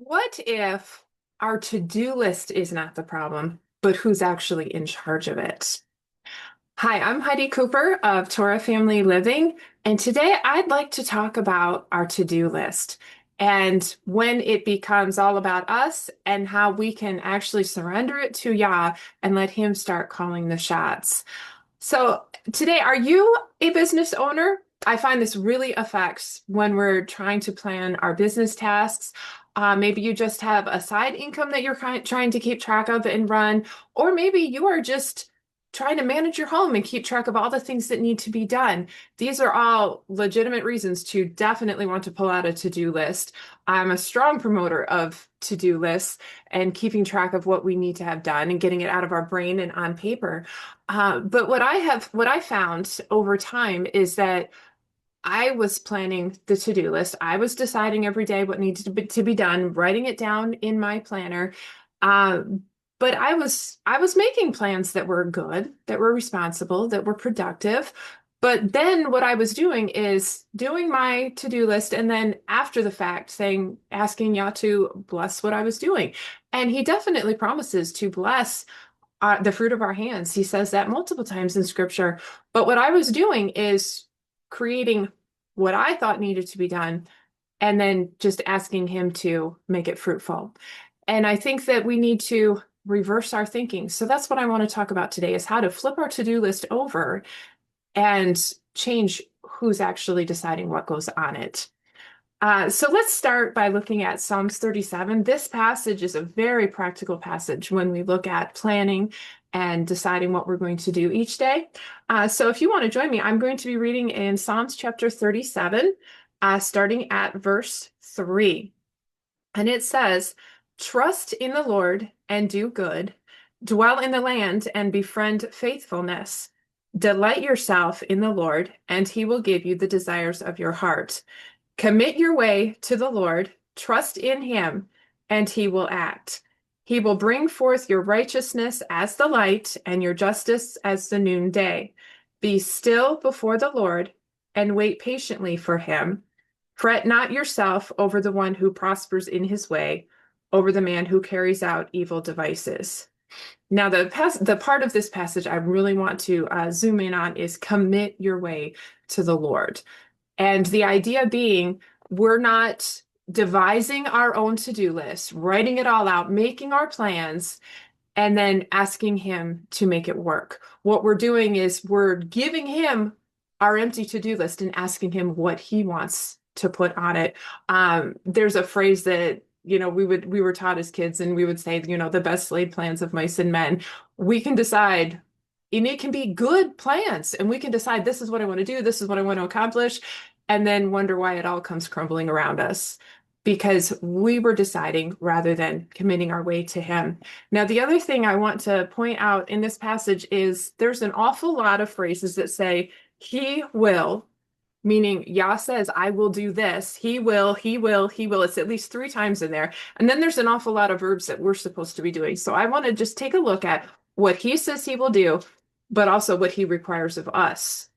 What if our to-do list is not the problem, but who's actually in charge of it? Hi, I'm Heidi Cooper of Torah Family Living, and today I'd like to talk about our to-do list and when it becomes all about us and how we can actually surrender it to Yah and let Him start calling the shots. So today, are you a business owner? I find this really affects when we're trying to plan our business tasks. Maybe you just have a side income that you're trying to keep track of and run, or maybe you are just trying to manage your home and keep track of all the things that need to be done. These are all legitimate reasons to definitely want to pull out a to-do list. I'm a strong promoter of to-do lists and keeping track of what we need to have done and getting it out of our brain and on paper. But what I found over time is that I was planning the to-do list. I was deciding every day what needed to be done, writing it down in my planner. But I was making plans that were good, that were responsible, that were productive. But then what I was doing is doing my to-do list and then after the fact asking Yah to bless what I was doing. And he definitely promises to bless the fruit of our hands. He says that multiple times in scripture. But what I was doing is creating what I thought needed to be done and then just asking him to make it fruitful. And I think that we need to reverse our thinking. So that's what I want to talk about today is how to flip our to-do list over and change who's actually deciding what goes on it. So let's start by looking at Psalms 37. This passage is a very practical passage when we look at planning and deciding what we're going to do each day. So if you want to join me, I'm going to be reading in Psalms chapter 37, starting at verse 3. And it says, "Trust in the Lord and do good, dwell in the land and befriend faithfulness. Delight yourself in the Lord, and he will give you the desires of your heart. Commit your way to the Lord, trust in him, and he will act. He will bring forth your righteousness as the light and your justice as the noonday. Be still before the Lord and wait patiently for him. Fret not yourself over the one who prospers in his way, over the man who carries out evil devices." Now, the part of this passage I really want to zoom in on is commit your way to the Lord. And the idea being, we're not devising our own to-do list, writing it all out, making our plans, and then asking him to make it work. What we're doing is we're giving him our empty to-do list and asking him what he wants to put on it. There's a phrase that, we were taught as kids and we would say, the best laid plans of mice and men. We can decide, and it can be good plans, and we can decide this is what I want to do, this is what I want to accomplish, and then wonder why it all comes crumbling around us because we were deciding rather than committing our way to him. Now, the other thing I want to point out in this passage is there's an awful lot of phrases that say, he will, meaning Yah says, I will do this. He will, he will, he will. It's at least 3 times in there. And then there's an awful lot of verbs that we're supposed to be doing. So I want to just take a look at what he says he will do, but also what he requires of us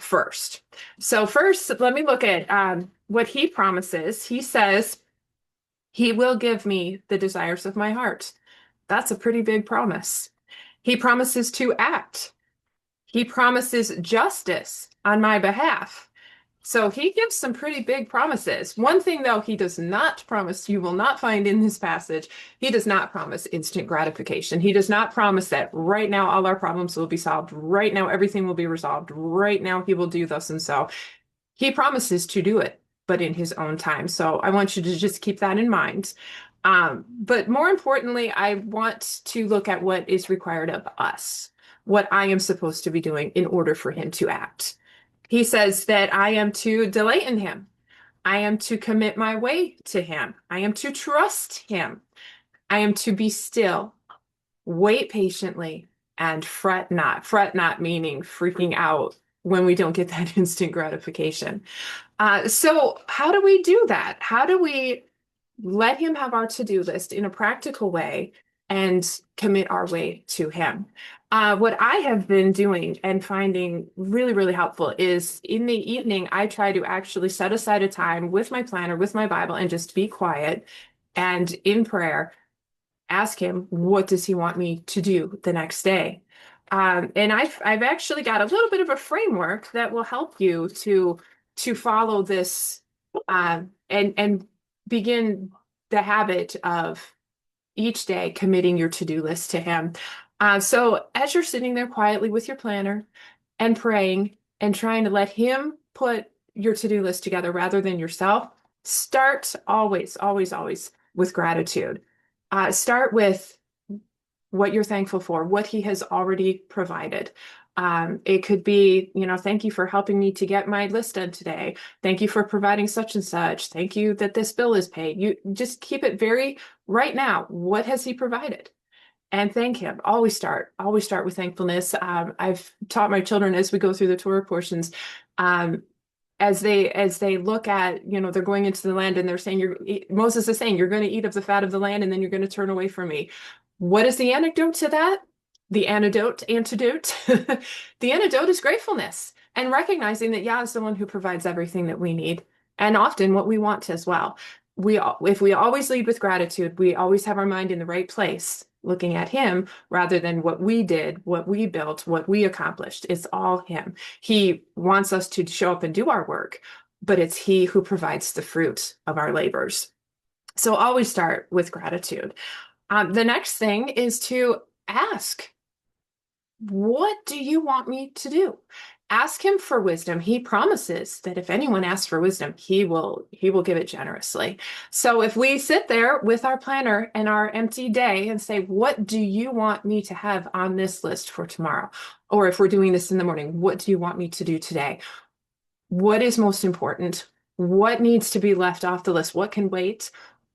first. So first, let me look at what he promises. He says, he will give me the desires of my heart. That's a pretty big promise. He promises to act. He promises justice on my behalf. So he gives some pretty big promises. One thing, though, he does not promise, you will not find in this passage, he does not promise instant gratification. He does not promise that right now all our problems will be solved. Right now everything will be resolved. Right now he will do thus and so. He promises to do it, but in his own time. So I want you to just keep that in mind. But more importantly, I want to look at what is required of us, what I am supposed to be doing in order for him to act. He says that I am to delight in him. I am to commit my way to him. I am to trust him. I am to be still, wait patiently, and fret not. Fret not meaning freaking out when we don't get that instant gratification. So how do we do that? How do we let him have our to-do list in a practical way and commit our way to him? What I have been doing and finding really, really helpful is in the evening, I try to actually set aside a time with my planner, with my Bible, and just be quiet and in prayer, ask him, what does he want me to do the next day? And I've actually got a little bit of a framework that will help you to follow this and begin the habit of each day committing your to-do list to him. So as you're sitting there quietly with your planner and praying and trying to let him put your to-do list together rather than yourself, start always, always, always with gratitude. Start with what you're thankful for, what he has already provided. It could be, thank you for helping me to get my list done today. Thank you for providing such and such. Thank you that this bill is paid. You just keep it very right now. What has he provided? And thank him. Always start with thankfulness. I've taught my children as we go through the Torah portions, um, as they look at, they're going into the land and they're saying, Moses is saying, you're going to eat of the fat of the land and then you're going to turn away from me. What is the antidote to that? The antidote. The antidote is gratefulness and recognizing that Yah is the one who provides everything that we need and often what we want as well. If we always lead with gratitude, we always have our mind in the right place, looking at him rather than what we did, what we built, what we accomplished. It's all him. He wants us to show up and do our work, but it's he who provides the fruit of our labors. So always start with gratitude. The next thing is to ask, what do you want me to do? Ask him for wisdom. He promises that if anyone asks for wisdom, he will give it generously. So if we sit there with our planner and our empty day and say, what do you want me to have on this list for tomorrow? Or if we're doing this in the morning, what do you want me to do today? What is most important? What needs to be left off the list? What can wait?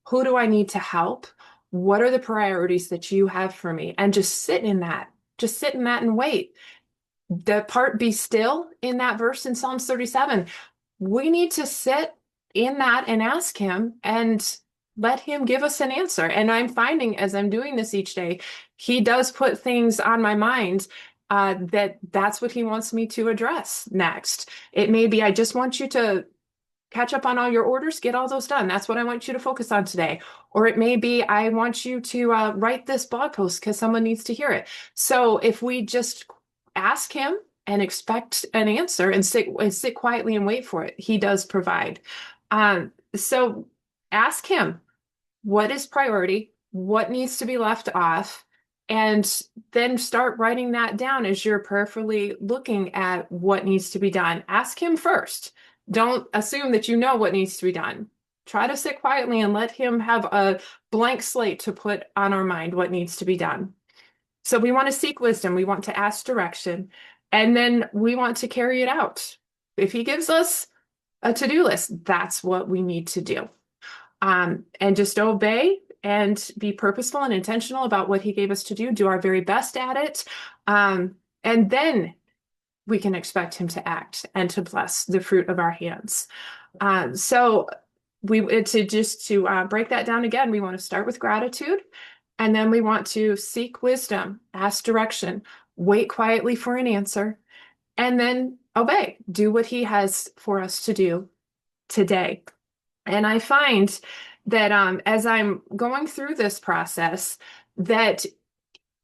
Who do I need to help? What are the priorities that you have for me? And just sit in that. Just sit in that and wait. The part be still in that verse in Psalms 37, we need to sit in that and ask him and let him give us an answer. And I'm finding as I'm doing this each day, he does put things on my mind that's what he wants me to address next. It may be, I just want you to catch up on all your orders, get all those done. That's what I want you to focus on today. Or it may be, I want you to write this blog post because someone needs to hear it. So if we just ask him and expect an answer and sit quietly and wait for it, he does provide. So ask him, what is priority? What needs to be left off? And then start writing that down as you're prayerfully looking at what needs to be done. Ask him first. Don't assume that you know what needs to be done. Try to sit quietly and let him have a blank slate to put on our mind what needs to be done. So we want to seek wisdom. We want to ask direction. And then we want to carry it out. If he gives us a to-do list, that's what we need to do. And just obey and be purposeful and intentional about what he gave us to do our very best at it. And then we can expect him to act and to bless the fruit of our hands. So to break that down again, we want to start with gratitude, and then we want to seek wisdom, ask direction, wait quietly for an answer, and then obey, do what he has for us to do today. And I find that as I'm going through this process, that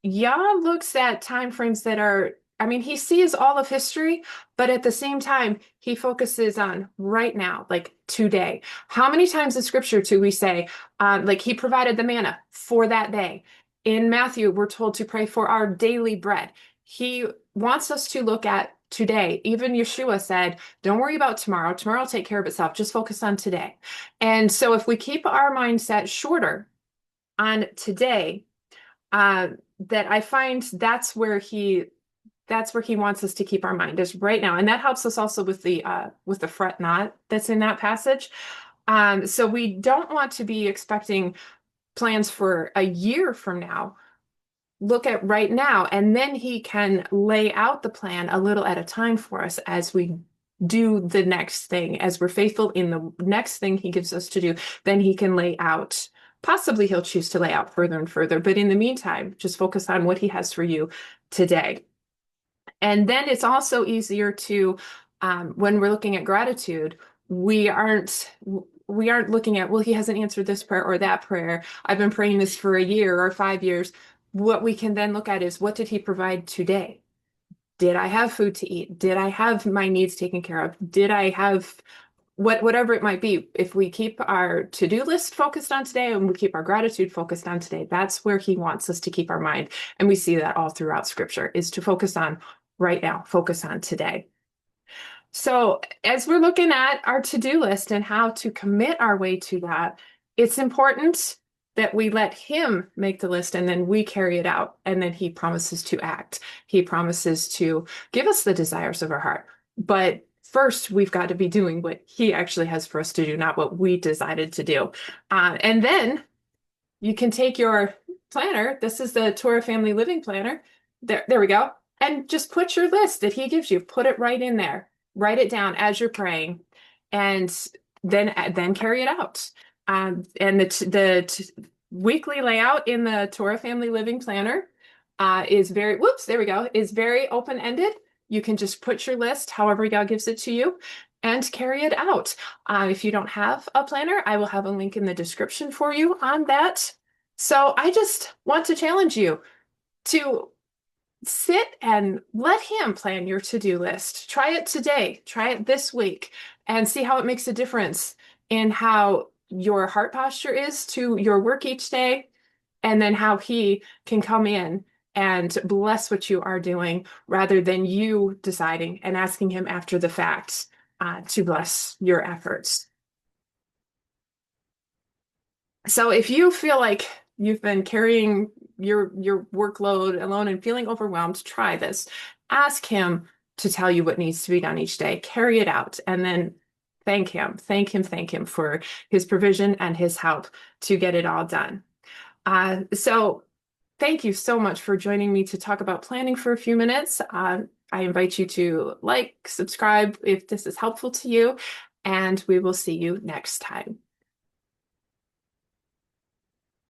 Yah looks at time frames that are, he sees all of history, but at the same time, he focuses on right now, like today. How many times in scripture do we say, like he provided the manna for that day? In Matthew, we're told to pray for our daily bread. He wants us to look at today. Even Yeshua said, don't worry about tomorrow. Tomorrow will take care of itself. Just focus on today. And so if we keep our mindset shorter on today, that I find that's where he wants us to keep our mind is right now. And that helps us also with the fret not that's in that passage. So we don't want to be expecting plans for a year from now. Look at right now, and then he can lay out the plan a little at a time for us as we do the next thing, as we're faithful in the next thing he gives us to do, then he can lay out. Possibly he'll choose to lay out further and further, but in the meantime, just focus on what he has for you today. And then it's also easier to, when we're looking at gratitude, we aren't we aren't looking at, well, he hasn't answered this prayer or that prayer. I've been praying this for a year or 5 years. What we can then look at is, what did he provide today? Did I have food to eat? Did I have my needs taken care of? Did I have whatever it might be? If we keep our to-do list focused on today and we keep our gratitude focused on today, that's where he wants us to keep our mind. And we see that all throughout scripture, is to focus on right now, focus on today. So as we're looking at our to-do list and how to commit our way to that, it's important that we let him make the list and then we carry it out. And then he promises to act. He promises to give us the desires of our heart. But first, we've got to be doing what he actually has for us to do, not what we decided to do. And then you can take your planner. This is the Torah Family Living Planner. There we go. And just put your list that he gives you. Put it right in there. Write it down as you're praying, and then carry it out. And the weekly layout in the Torah Family Living Planner is very, there we go, is very open-ended. You can just put your list however God gives it to you and carry it out. If you don't have a planner, I will have a link in the description for you on that. So I just want to challenge you to sit and let him plan your to-do list. Try it today, try it this week, and see how it makes a difference in how your heart posture is to your work each day, and then how he can come in and bless what you are doing rather than you deciding and asking him after the fact to bless your efforts. So if you feel like you've been carrying your workload alone and feeling overwhelmed, try this. Ask him to tell you what needs to be done each day. Carry it out, and then thank him for his provision and his help to get it all done. So thank you so much for joining me to talk about planning for a few minutes. I invite you to like, subscribe if this is helpful to you, and we will see you next time.